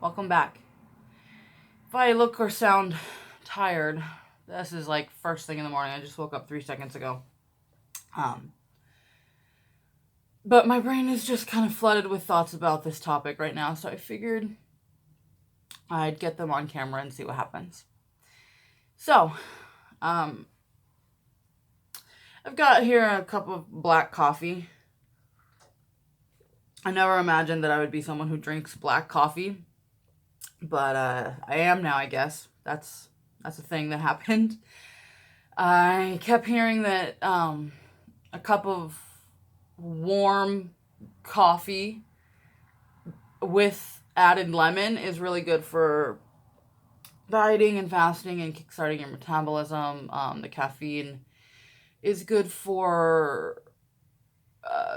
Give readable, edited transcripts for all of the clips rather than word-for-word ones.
Welcome back. If I look or sound tired, this is like first thing in the morning. I just woke up 3 seconds ago. But my brain is just kind of flooded with thoughts about this topic right now, so I figured I'd get them on camera and see what happens. So, I've got here a cup of black coffee. I never imagined that I would be someone who drinks black coffee, but I am now, I guess. That's a thing that happened. I kept hearing that a cup of warm coffee with added lemon is really good for dieting and fasting and kickstarting your metabolism. The caffeine is good for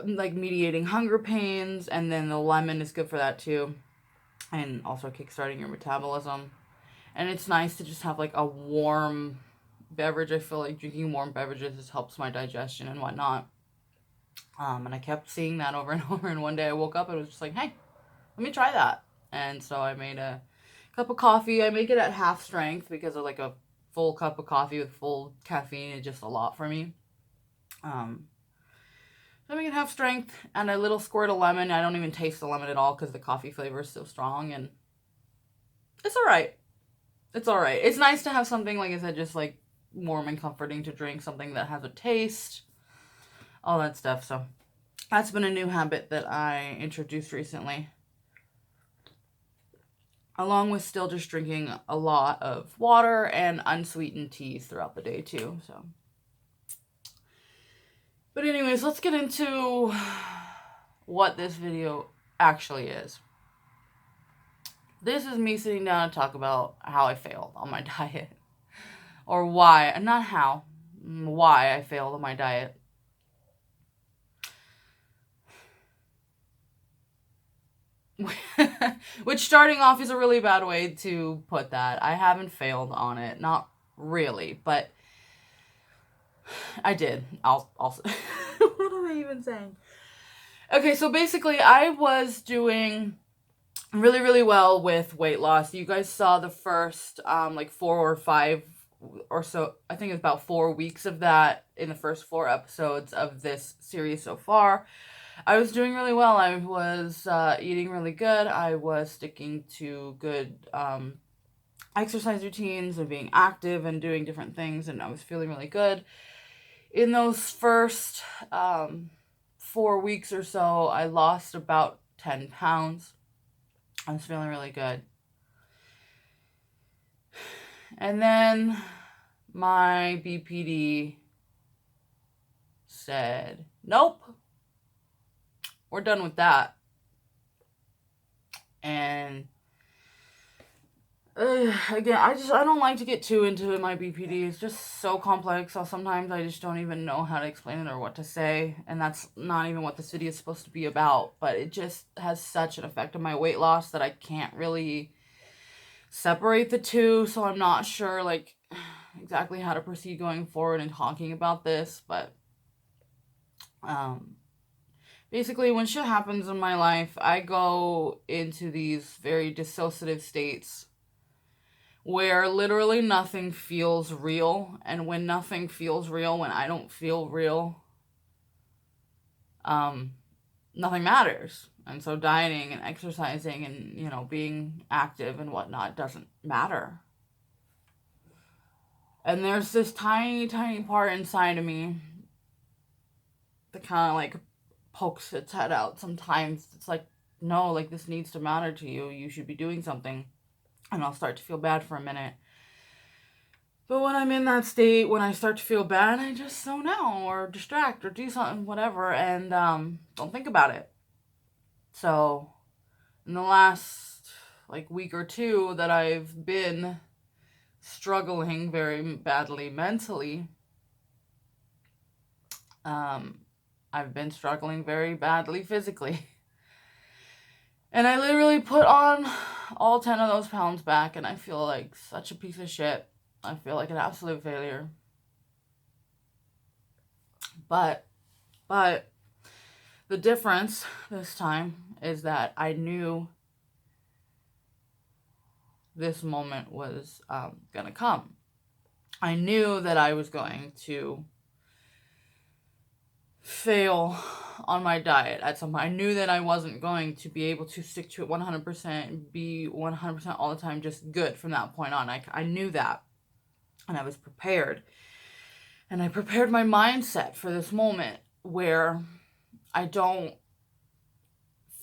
like mediating hunger pains, and then the lemon is good for that too, and also kickstarting your metabolism. And it's nice to just have like a warm beverage. I feel like drinking warm beverages just helps my digestion and whatnot. And I kept seeing that over and over, and one day I woke up and was just like, hey, let me try that. And so I made a cup of coffee. I make it at half strength because of like a full cup of coffee with full caffeine is just a lot for me. I make it half strength and a little squirt of lemon. I don't even taste the lemon at all because the coffee flavor is so strong, and it's alright. It's alright. It's nice to have something, like I said, just like warm and comforting to drink, something that has a taste, all that stuff. So that's been a new habit that I introduced recently, along with still just drinking a lot of water and unsweetened teas throughout the day too. So, but anyways, let's get into what this video actually is. This is me sitting down to talk about how I failed on my diet, or why, not how, why I failed on my diet. Which, starting off, is a really bad way to put that. I haven't failed on it, not really, but I did. I'll also what am I even saying? Okay, so basically I was doing really, really well with weight loss. You guys saw the first like 4 or 5 or so, I think it's about 4 weeks of that in the first 4 episodes of this series so far. I was doing really well. I was eating really good. I was sticking to good exercise routines and being active and doing different things, and I was feeling really good. In those first 4 weeks or so, I lost about 10 pounds. I was feeling really good. And then my BPD said, nope, we're done with that. And again, I don't like to get too into my BPD. It's just so complex. So sometimes I just don't even know how to explain it or what to say. And that's not even what this video is supposed to be about. But it just has such an effect on my weight loss that I can't really separate the two. So I'm not sure like exactly how to proceed going forward and talking about this. But basically, when shit happens in my life, I go into these very dissociative states where literally nothing feels real. And when nothing feels real, when I don't feel real, nothing matters. And so dieting and exercising and, you know, being active and whatnot doesn't matter. And there's this tiny, tiny part inside of me that kind of like pokes its head out sometimes. It's like, no, like this needs to matter to you. You should be doing something. And I'll start to feel bad for a minute. But when I'm in that state, when I start to feel bad, I just zone out or distract or do something, whatever, and don't think about it. So in the last like week or two that I've been struggling very badly mentally, I've been struggling very badly physically. And I literally put on all 10 of those pounds back, and I feel like such a piece of shit. I feel like an absolute failure. But the difference this time is that I knew this moment was gonna come. I knew that I was going to fail on my diet at some point. I knew that I wasn't going to be able to stick to it 100%, be 100% all the time just good from that point on. I knew that, and I was prepared. And I prepared my mindset for this moment where I don't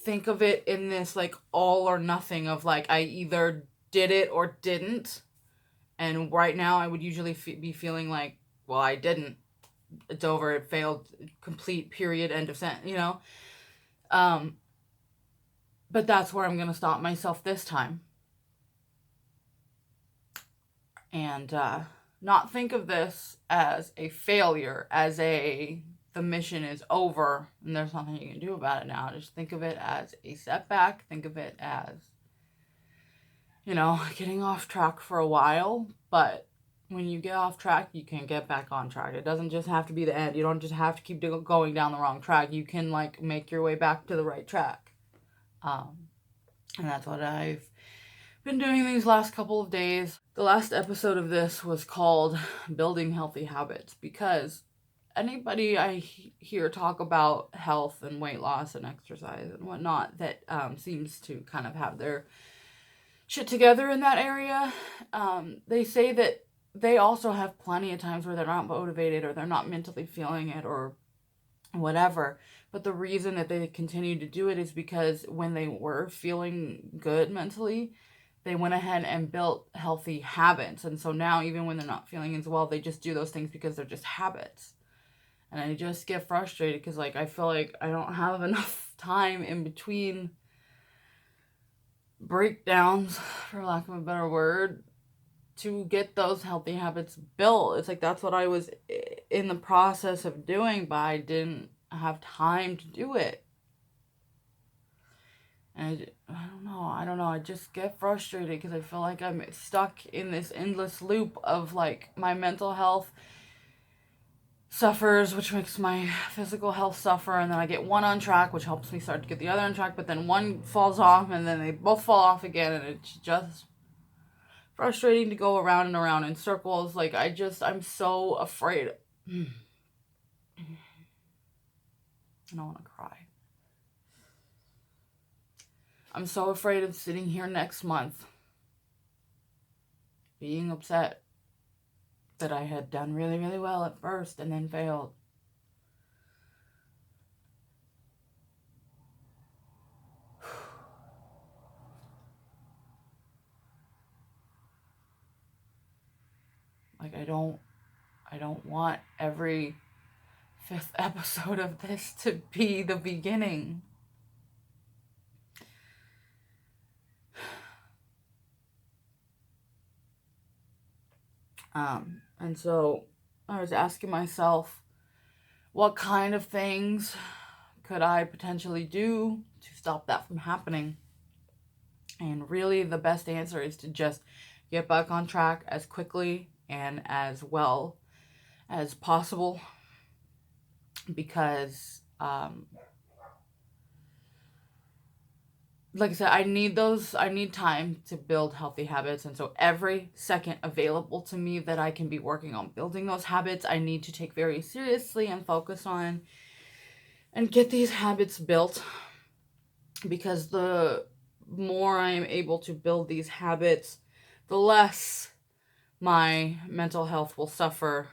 think of it in this like all or nothing of like I either did it or didn't. And right now I would usually be feeling like, well, I didn't. It's over. It failed. Complete. Period. End of sentence. You know. But that's where I'm gonna stop myself this time. And not think of this as a failure, as the mission is over and there's nothing you can do about it now. Just think of it as a setback. Think of it as, getting off track for a while, but when you get off track, you can get back on track. It doesn't just have to be the end. You don't just have to keep going down the wrong track. You can like make your way back to the right track. And that's what I've been doing these last couple of days. The last episode of this was called Building Healthy Habits, because anybody I hear talk about health and weight loss and exercise and whatnot that seems to kind of have their shit together in that area, they say that they also have plenty of times where they're not motivated or they're not mentally feeling it or whatever. But the reason that they continue to do it is because when they were feeling good mentally, they went ahead and built healthy habits. And so now, even when they're not feeling as well, they just do those things because they're just habits. And I just get frustrated because, like, I feel like I don't have enough time in between breakdowns, for lack of a better word, to get those healthy habits built. It's like that's what I was in the process of doing, but I didn't have time to do it. And I don't know. I just get frustrated because I feel like I'm stuck in this endless loop of like my mental health suffers, which makes my physical health suffer, and then I get one on track, which helps me start to get the other on track, but then one falls off, and then they both fall off again, and it's just frustrating to go around and around in circles. Like, I'm so afraid. I don't want to cry. I'm so afraid of sitting here next month being upset that I had done really, really well at first and then failed. Like, I don't want every 5th episode of this to be the beginning. And so I was asking myself, what kind of things could I potentially do to stop that from happening? And really the best answer is to just get back on track as quickly and as well as possible, because like I said, I need time to build healthy habits. And so every second available to me that I can be working on building those habits, I need to take very seriously and focus on and get these habits built, because the more I am able to build these habits, the less my mental health will suffer,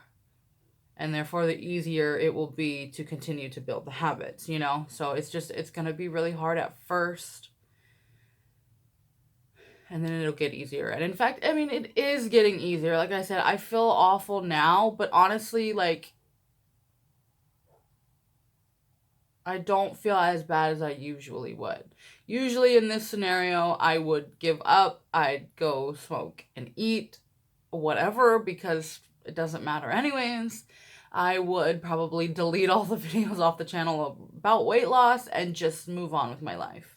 and therefore the easier it will be to continue to build the habits, So it's going to be really hard at first, and then it'll get easier. And in fact, I mean, it is getting easier. Like I said, I feel awful now, but honestly, like, I don't feel as bad as I usually would. Usually in this scenario, I would give up. I'd go smoke and eat, whatever, because it doesn't matter anyways. I would probably delete all the videos off the channel about weight loss and just move on with my life.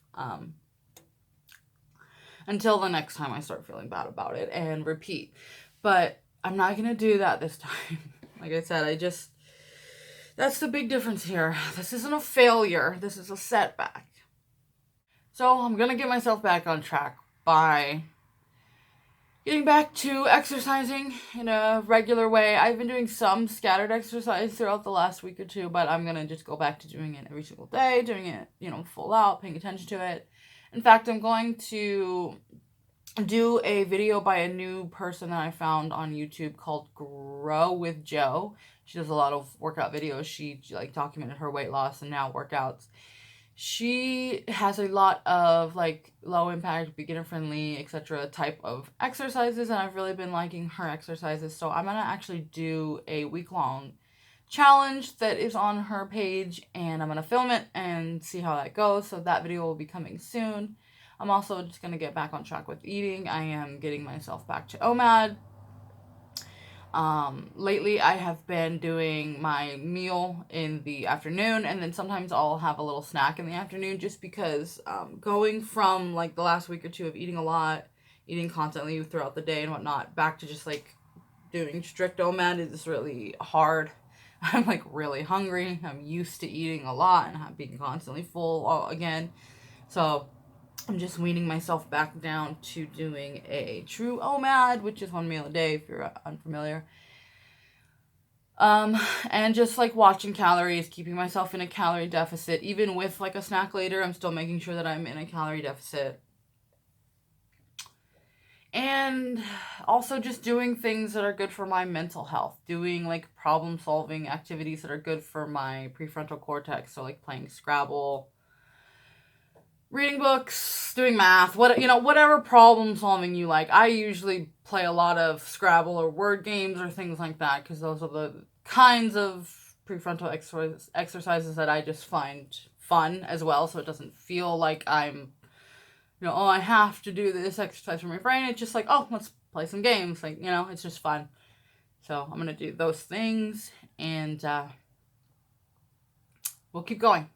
Until the next time I start feeling bad about it and repeat. But I'm not going to do that this time. Like I said, that's the big difference here. This isn't a failure. This is a setback. So I'm going to get myself back on track by getting back to exercising in a regular way. I've been doing some scattered exercise throughout the last week or two, but I'm going to just go back to doing it every single day, doing it, full out, paying attention to it. In fact, I'm going to do a video by a new person that I found on YouTube called Grow with Joe. She does a lot of workout videos. She like documented her weight loss and now workouts. She has a lot of like low impact, beginner friendly, etc. type of exercises, and I've really been liking her exercises. So I'm gonna actually do a week-long challenge that is on her page, and I'm gonna film it and see how that goes. So that video will be coming soon. I'm also just gonna get back on track with eating. I am getting myself back to OMAD. Lately I have been doing my meal in the afternoon, and then sometimes I'll have a little snack in the afternoon, just because going from like the last week or two of eating a lot, eating constantly throughout the day and whatnot, back to just like doing strict OMAD is really hard. I'm like really hungry. I'm used to eating a lot and being constantly full again. So I'm just weaning myself back down to doing a true OMAD, which is 1 meal a day if you're unfamiliar. And just like watching calories, keeping myself in a calorie deficit. Even with like a snack later, I'm still making sure that I'm in a calorie deficit. And also just doing things that are good for my mental health. Doing like problem solving activities that are good for my prefrontal cortex. So like playing Scrabble, reading books, doing math, whatever problem solving you like. I usually play a lot of Scrabble or word games or things like that, because those are the kinds of prefrontal exercises that I just find fun as well. So it doesn't feel like I'm, oh, I have to do this exercise for my brain. It's just like, oh, let's play some games. Like, it's just fun. So I'm going to do those things, and we'll keep going.